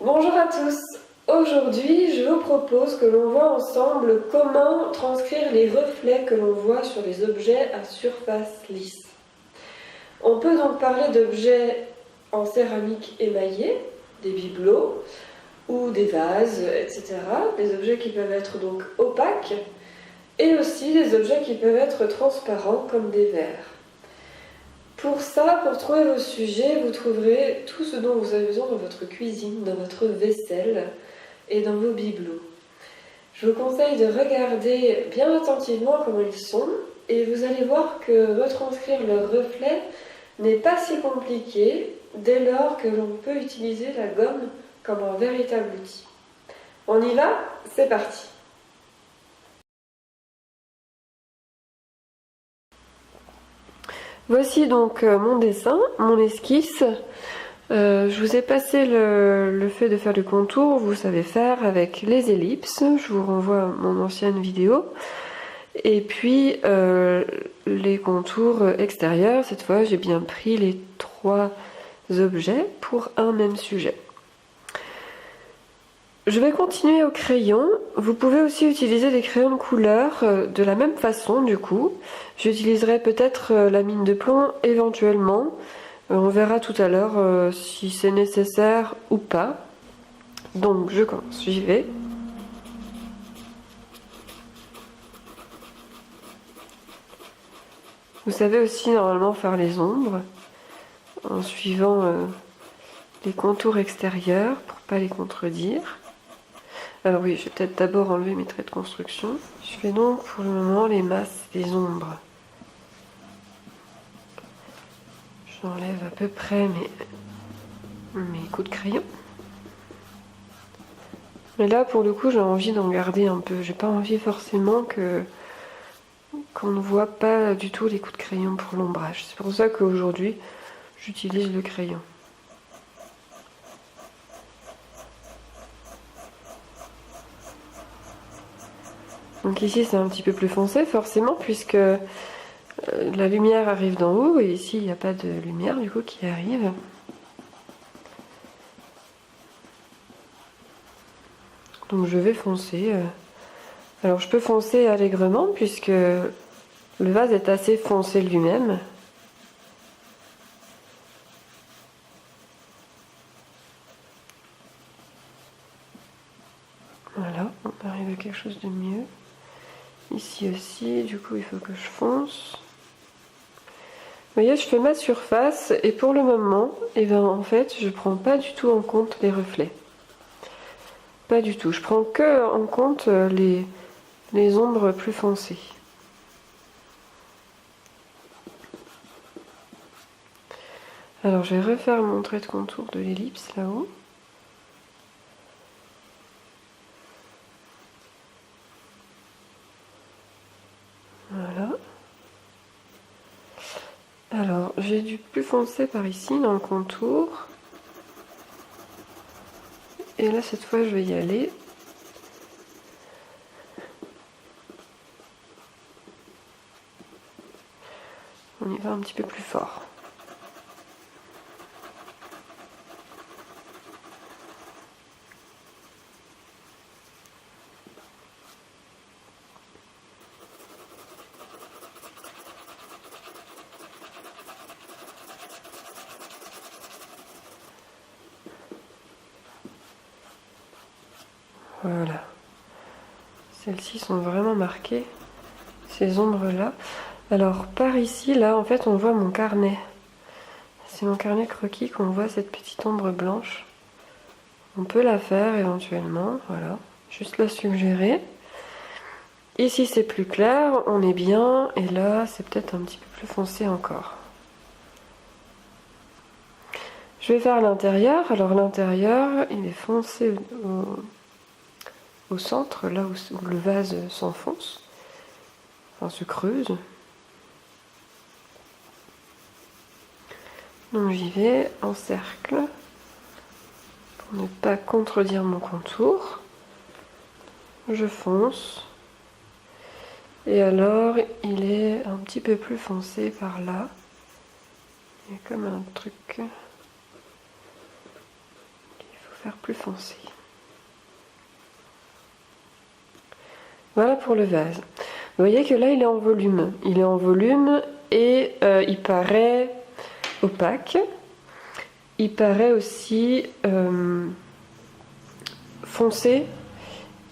Bonjour à tous. Aujourd'hui, je vous propose que l'on voit ensemble comment transcrire les reflets que l'on voit sur les objets à surface lisse. On peut donc parler d'objets en céramique émaillée, des bibelots ou des vases, etc. Des objets qui peuvent être donc opaques et aussi des objets qui peuvent être transparents comme des verres. Pour ça, pour trouver vos sujets, vous trouverez tout ce dont vous avez besoin dans votre cuisine, dans votre vaisselle et dans vos bibelots. Je vous conseille de regarder bien attentivement comment ils sont et vous allez voir que retranscrire leurs reflets n'est pas si compliqué dès lors que l'on peut utiliser la gomme comme un véritable outil. On y va? C'est parti! Voici donc mon dessin, mon esquisse. Je vous ai passé le fait de faire du contour, vous savez faire avec les ellipses. Je vous renvoie à mon ancienne vidéo. Et puis les contours extérieurs, cette fois j'ai bien pris les 3 objets pour un même sujet. Je vais continuer au crayon. Vous pouvez aussi utiliser des crayons de couleur de la même façon du coup. J'utiliserai peut-être la mine de plomb éventuellement. On verra tout à l'heure si c'est nécessaire ou pas. Donc je commence, j'y vais. Vous savez aussi normalement faire les ombres en suivant les contours extérieurs pour pas les contredire. Alors oui, je vais peut-être d'abord enlever mes traits de construction. Je fais donc pour le moment les masses des ombres. J'enlève à peu près mes coups de crayon. Mais là, pour le coup, j'ai envie d'en garder un peu. J'ai pas envie forcément qu'on ne voit pas du tout les coups de crayon pour l'ombrage. C'est pour ça qu'aujourd'hui, j'utilise le crayon. Donc ici, c'est un petit peu plus foncé, forcément, puisque la lumière arrive d'en haut, et ici, il n'y a pas de lumière, du coup, qui arrive. Donc je vais foncer. Alors je peux foncer allègrement, puisque le vase est assez foncé lui-même. Voilà, on arrive à quelque chose de mieux. Ici aussi, du coup, il faut que je fonce. Vous voyez, je fais ma surface et pour le moment, en fait, je prends pas du tout en compte les reflets. Pas du tout. Je prends que en compte les ombres plus foncées. Alors, je vais refaire mon trait de contour de l'ellipse là-haut. Voilà. Alors, j'ai du plus foncé par ici dans le contour. Et là, cette fois, je vais y aller. On y va un petit peu plus fort. Voilà. Celles-ci sont vraiment marquées, ces ombres-là. Alors, par ici, là, en fait, on voit mon carnet. C'est mon carnet croquis qu'on voit cette petite ombre blanche. On peut la faire éventuellement, voilà. Juste la suggérer. Ici, c'est plus clair, on est bien. Et là, c'est peut-être un petit peu plus foncé encore. Je vais faire l'intérieur. Alors, l'intérieur, il est foncé au centre, là où le vase s'enfonce. Enfin, se creuse. Donc j'y vais en cercle pour ne pas contredire mon contour. Je fonce. Et alors il est un petit peu plus foncé par là. Il y a comme un truc qu'il faut faire plus foncé. Voilà pour le vase. Vous voyez que là il est en volume. Il est en volume et il paraît opaque. Il paraît aussi foncé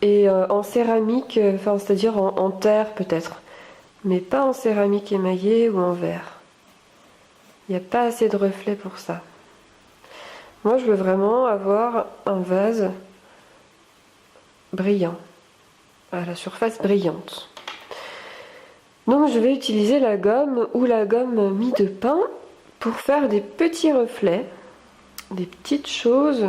et en céramique, enfin c'est-à-dire en terre peut-être, mais pas en céramique émaillée ou en verre. Il n'y a pas assez de reflets pour ça. Moi je veux vraiment avoir un vase brillant, à la surface brillante. Donc je vais utiliser la gomme ou la gomme mie de pain pour faire des petits reflets, des petites choses.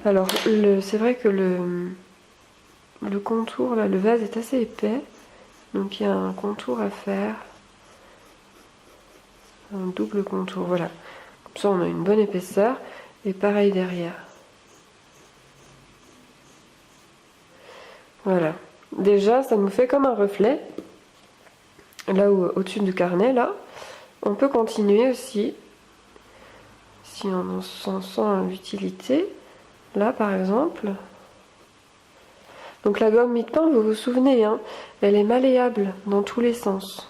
Alors c'est vrai que le contour, là, le vase est assez épais, donc il y a un contour à faire, un double contour, voilà. Comme ça on a une bonne épaisseur, et pareil derrière. Voilà. Déjà ça nous fait comme un reflet. Là au-dessus du carnet, là, on peut continuer aussi, si on s'en sent l'utilité, là par exemple. Donc la gomme mie de pain, vous vous souvenez, hein, elle est malléable dans tous les sens.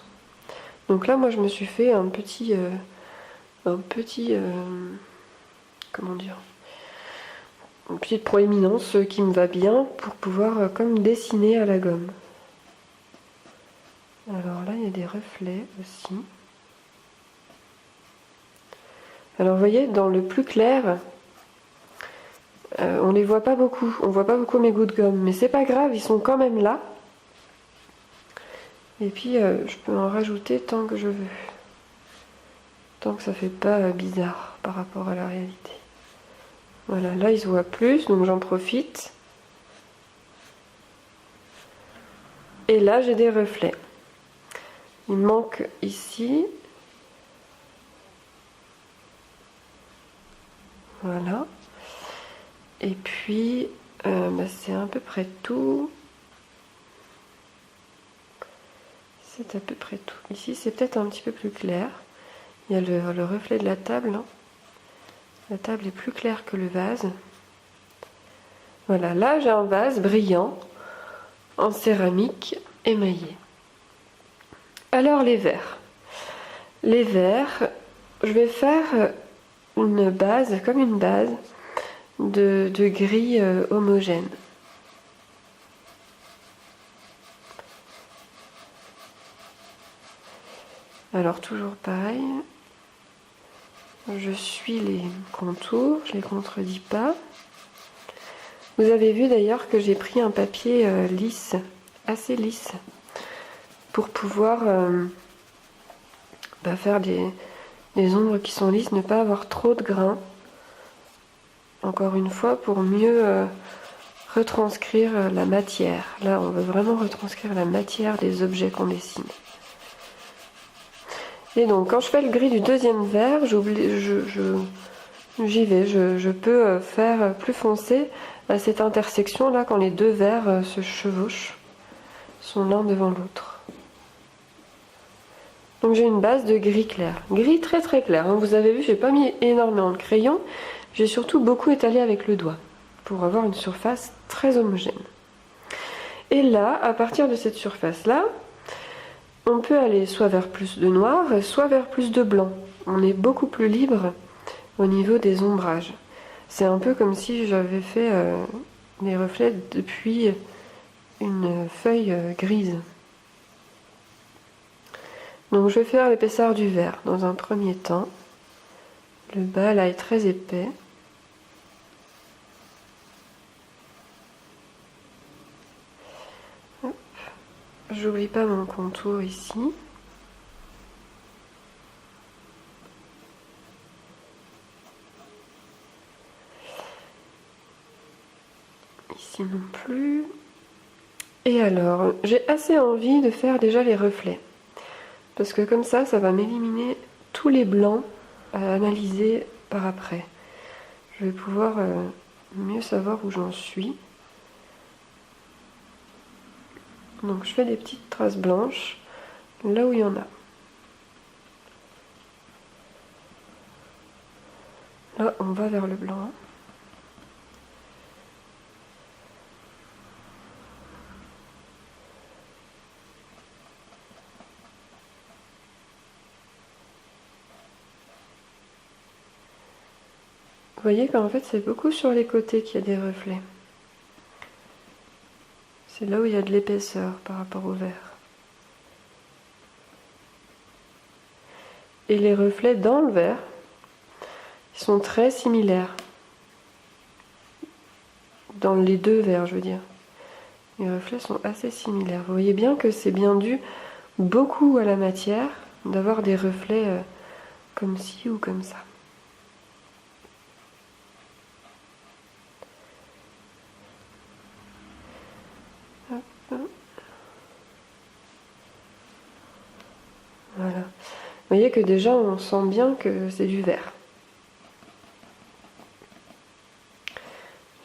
Donc là, moi je me suis fait un petit comment dire, une petite proéminence qui me va bien pour pouvoir comme dessiner à la gomme. Alors là, il y a des reflets aussi. Alors vous voyez, dans le plus clair, on les voit pas beaucoup. On voit pas beaucoup mes gouttes de gomme, mais c'est pas grave, ils sont quand même là. Et puis je peux en rajouter tant que je veux, tant que ça fait pas bizarre par rapport à la réalité. Voilà, là ils se voient plus, donc j'en profite. Et là j'ai des reflets. Il manque ici. Voilà. Et puis, c'est à peu près tout. C'est à peu près tout. Ici, c'est peut-être un petit peu plus clair. Il y a le reflet de la table. Hein. La table est plus claire que le vase. Voilà, là j'ai un vase brillant en céramique émaillé. Alors les verres. Les verres, je vais faire une base, comme une base de gris homogène. Alors toujours pareil, je suis les contours, je les contredis pas. Vous avez vu d'ailleurs que j'ai pris un papier lisse, assez lisse, pour pouvoir faire des ombres qui sont lisses, ne pas avoir trop de grains. Encore une fois, pour mieux retranscrire la matière. Là, on veut vraiment retranscrire la matière des objets qu'on dessine. Et donc, quand je fais le gris du deuxième verre, j'y vais. Je peux faire plus foncé à cette intersection-là, quand les deux verres se chevauchent, sont l'un devant l'autre. Donc j'ai une base de gris clair. Gris très très clair. Hein. Vous avez vu, j'ai pas mis énormément de crayon. J'ai surtout beaucoup étalé avec le doigt pour avoir une surface très homogène. Et là, à partir de cette surface-là, on peut aller soit vers plus de noir, soit vers plus de blanc. On est beaucoup plus libre au niveau des ombrages. C'est un peu comme si j'avais fait des reflets depuis une feuille grise. Donc je vais faire l'épaisseur du verre dans un premier temps. Le bas là est très épais. J'oublie pas mon contour ici. Ici non plus. Et alors, j'ai assez envie de faire déjà les reflets. Parce que comme ça va m'éliminer tous les blancs à analyser par après. Je vais pouvoir mieux savoir où j'en suis. Donc je fais des petites traces blanches là où il y en a. Là on va vers le blanc. Vous voyez qu'en fait c'est beaucoup sur les côtés qu'il y a des reflets. C'est là où il y a de l'épaisseur par rapport au verre. Et les reflets dans le verre, ils sont très similaires. Dans les deux verres, je veux dire. Les reflets sont assez similaires. Vous voyez bien que c'est bien dû beaucoup à la matière d'avoir des reflets comme ci ou comme ça. Voilà. Vous voyez que déjà on sent bien que c'est du vert.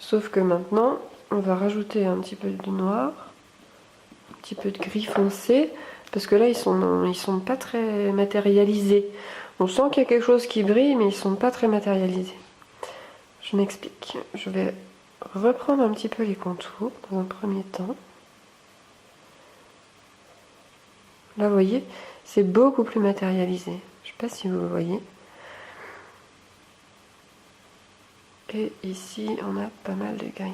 Sauf que maintenant, on va rajouter un petit peu de noir, un petit peu de gris foncé, parce que là ils sont pas très matérialisés. On sent qu'il y a quelque chose qui brille, mais ils sont pas très matérialisés. Je m'explique. Je vais reprendre un petit peu les contours dans un premier temps. Là, vous voyez, c'est beaucoup plus matérialisé. Je ne sais pas si vous le voyez. Et ici, on a pas mal de gris.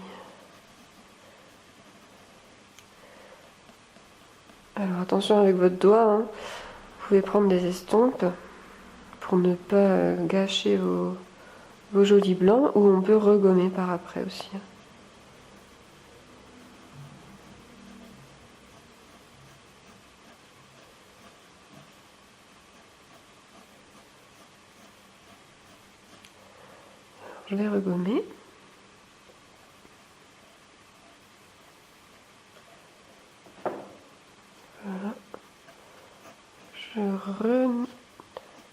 Alors attention avec votre doigt, hein. Vous pouvez prendre des estompes pour ne pas gâcher vos jolis blancs, ou on peut regommer par après aussi. Je vais regommer. Voilà. Je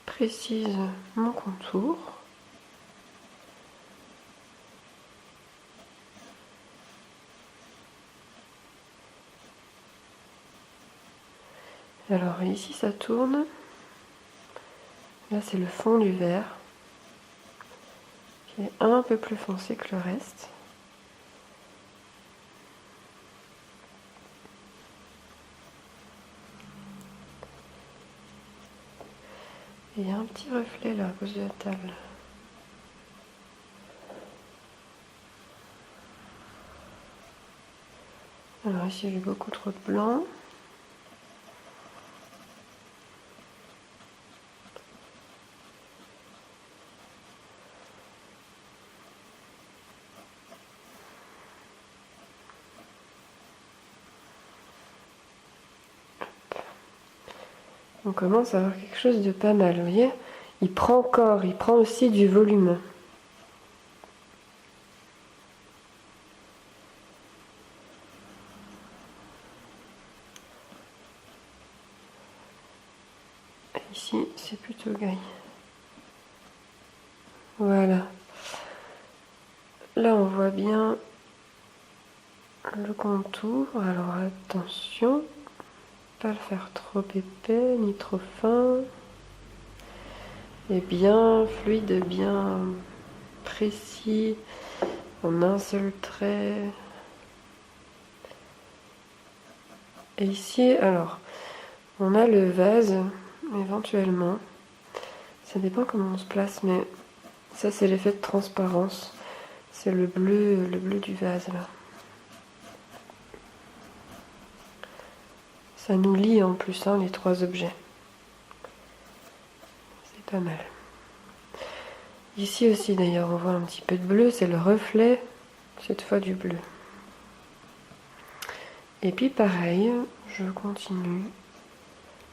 reprécise mon contour. Alors ici ça tourne. Là c'est le fond du verre qui est un peu plus foncé que le reste. Et il y a un petit reflet là à cause de la table. Alors ici j'ai beaucoup trop de blanc. On commence à avoir quelque chose de pas mal, vous voyez. Il prend corps, il prend aussi du volume. Ici, c'est plutôt gris. Voilà. Là, on voit bien le contour. Alors attention, pas le faire trop épais ni trop fin. Et bien fluide, bien précis, en un seul trait. Et ici, alors, on a le vase, éventuellement. Ça dépend comment on se place, mais ça c'est l'effet de transparence. C'est le bleu du vase là. Ça nous lie en plus, hein, les trois objets. C'est pas mal. Ici aussi d'ailleurs, on voit un petit peu de bleu, c'est le reflet, cette fois du bleu. Et puis pareil, je continue.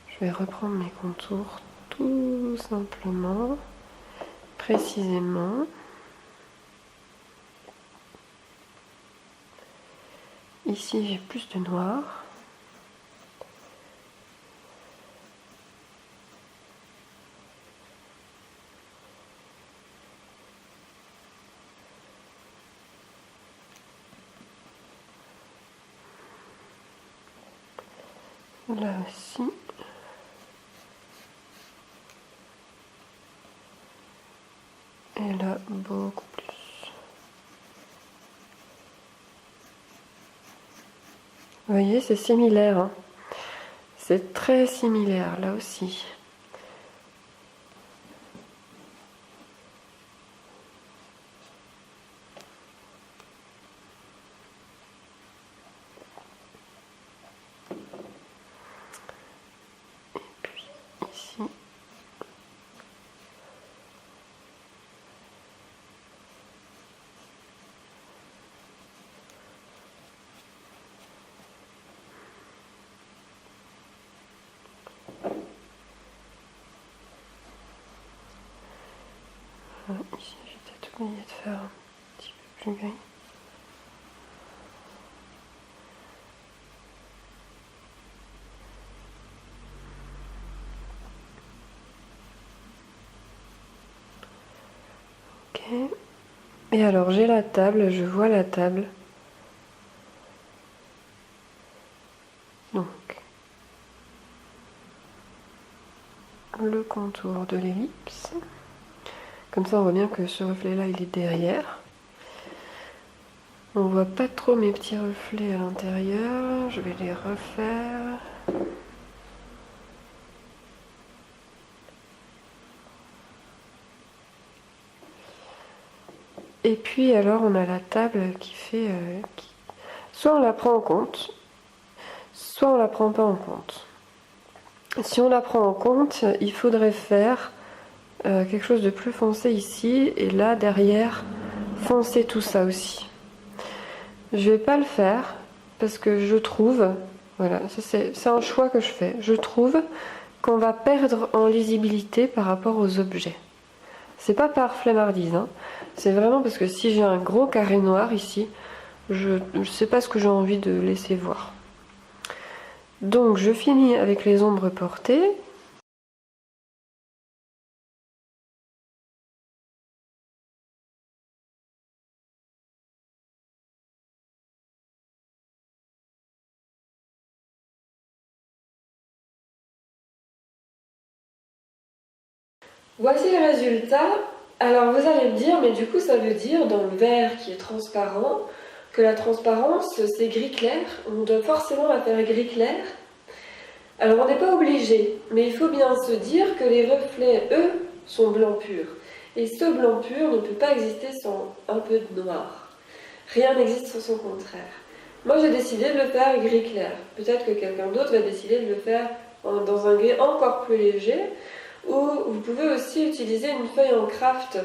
Je vais reprendre mes contours tout simplement, précisément. Ici j'ai plus de noir. Là aussi. Et là, beaucoup plus. Vous voyez, c'est similaire. Hein. C'est très similaire, là aussi. Voilà, ici j'ai peut-être oublié de faire un petit peu plus gris. Ok. Et alors j'ai la table, je vois la table. Donc le contour de l'ellipse. Comme ça on voit bien que ce reflet là il est derrière. On voit pas trop mes petits reflets à l'intérieur. Je vais les refaire. Et puis alors on a la table qui fait... soit on la prend en compte, soit on la prend pas en compte. Si on la prend en compte, il faudrait faire quelque chose de plus foncé ici, et là derrière, foncer tout ça aussi. Je vais pas le faire, parce que je trouve, voilà, c'est un choix que je fais, je trouve qu'on va perdre en lisibilité par rapport aux objets. C'est pas par flemmardise, hein. C'est vraiment parce que si j'ai un gros carré noir ici, je sais pas ce que j'ai envie de laisser voir. Donc je finis avec les ombres portées. Voici le résultat. Alors vous allez me dire, mais du coup ça veut dire dans le verre qui est transparent, que la transparence c'est gris clair, on doit forcément la faire gris clair. Alors on n'est pas obligé, mais il faut bien se dire que les reflets, eux, sont blanc pur. Et ce blanc pur ne peut pas exister sans un peu de noir. Rien n'existe sans son contraire. Moi j'ai décidé de le faire gris clair. Peut-être que quelqu'un d'autre va décider de le faire dans un gris encore plus léger. Ou vous pouvez aussi utiliser une feuille en craft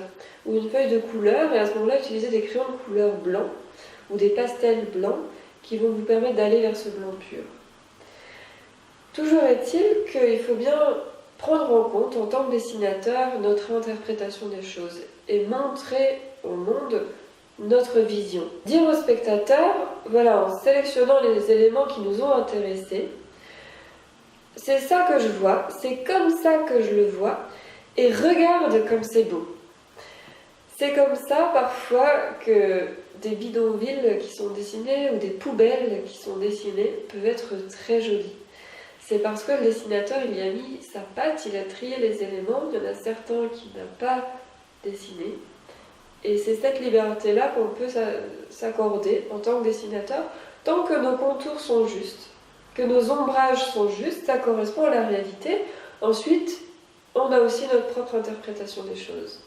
ou une feuille de couleur et à ce moment-là utiliser des crayons de couleur blanc ou des pastels blancs qui vont vous permettre d'aller vers ce blanc pur. Toujours est-il qu'il faut bien prendre en compte en tant que dessinateur notre interprétation des choses et montrer au monde notre vision. Dire aux spectateurs, voilà, en sélectionnant les éléments qui nous ont intéressés, c'est ça que je vois, c'est comme ça que je le vois, et regarde comme c'est beau. C'est comme ça parfois que des bidonvilles qui sont dessinés ou des poubelles qui sont dessinées peuvent être très jolies. C'est parce que le dessinateur il y a mis sa patte, il a trié les éléments, il y en a certains qu'il n'a pas dessiné. Et c'est cette liberté-là qu'on peut s'accorder en tant que dessinateur, tant que nos contours sont justes. Que nos ombrages sont justes, ça correspond à la réalité. Ensuite, on a aussi notre propre interprétation des choses.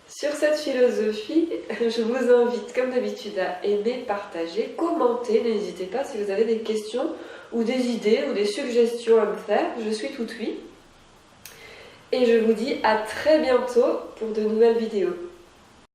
Sur cette philosophie, je vous invite, comme d'habitude, à aimer, partager, commenter. N'hésitez pas si vous avez des questions ou des idées ou des suggestions à me faire. Je suis tout oui. Et je vous dis à très bientôt pour de nouvelles vidéos.